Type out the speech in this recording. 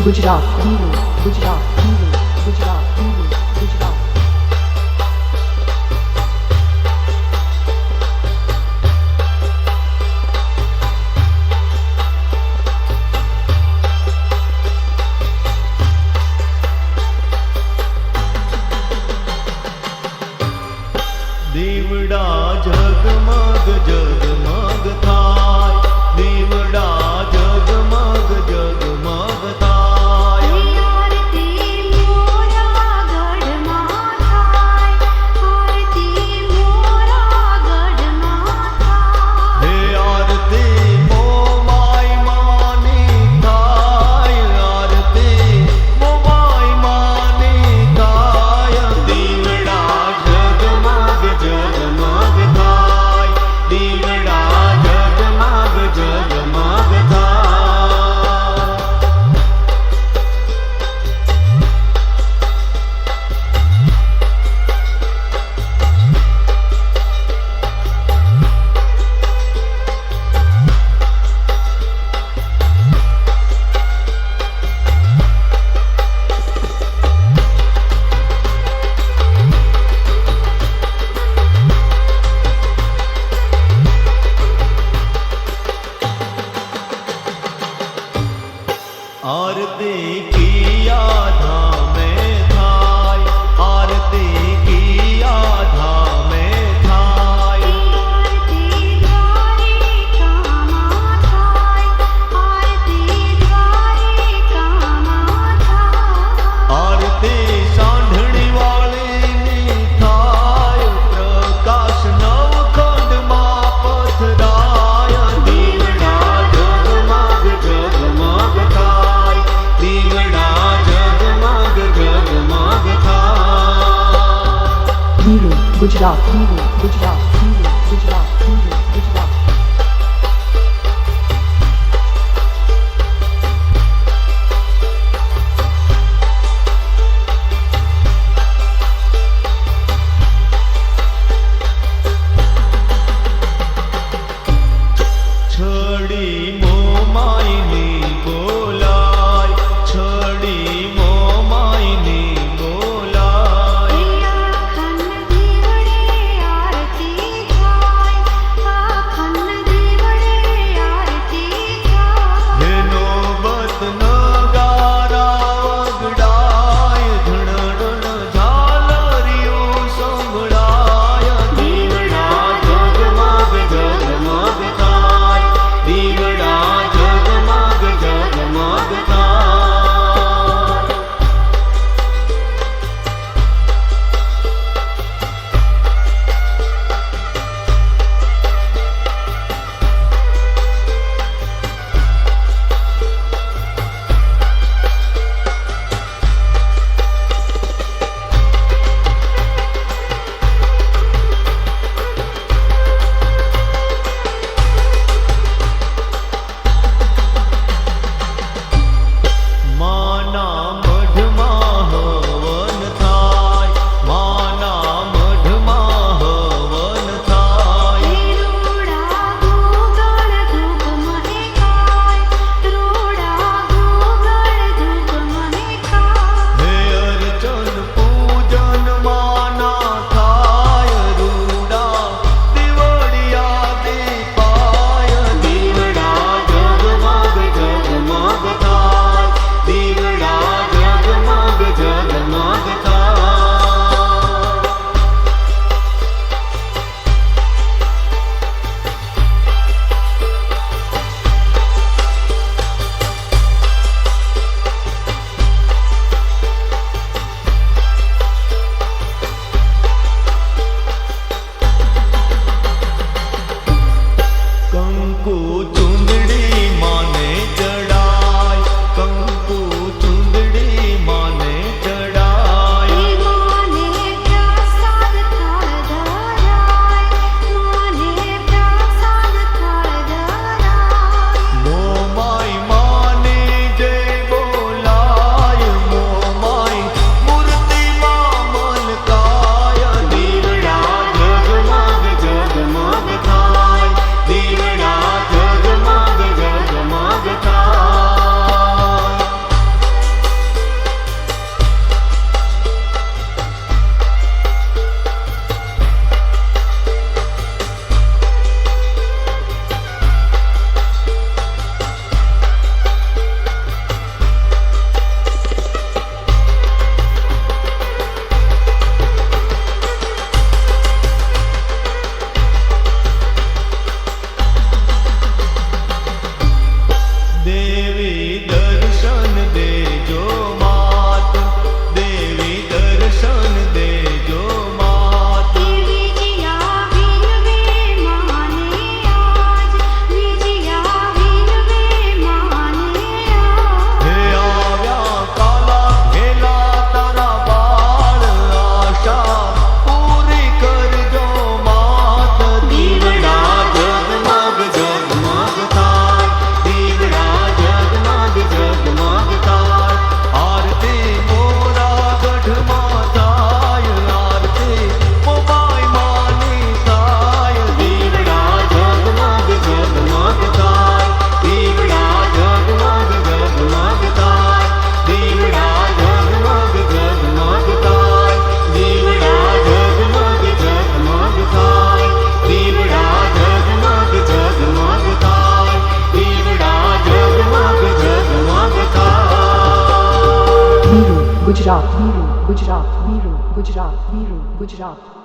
Gujarat, Gujarat, Gujarat, Gujarat, Gujarat. દીવડા જગમગ જગમગ થાય, દીવડા જગમગ જગમગ થાય. આરતી મોરા ગઢમાં થાય, આરતી મોરા ગઢમાં થાય. હે આરતી મોમાઈ માની થાય, આરતી મોમાઈ માની થાય. દીવડા જગમગ જગમગ થાય, દીવડા જગમગ જગમગ થાય. आरती किया धामे थाय, आरती किया धामे थाय. આરતી દ્વારિકામાં થાય, આરતી દ્વારિકામાં થાય. आरती सांढणी वाळीनी थाय, प्रकाश नवखंडમાં પથરાય. દીવડા જગમગ જગમગ થાય, દીવડા જગમગ જગમગ થાય. Gujarat, Gujarat, Gujarat, Gujarat. છડી મોમાઈની બોલાય, છડી મોમાઈની બોલાય. અખંડ દીવડે આરતી Gujarat, Viru, Gujarat, Viru, Gujarat.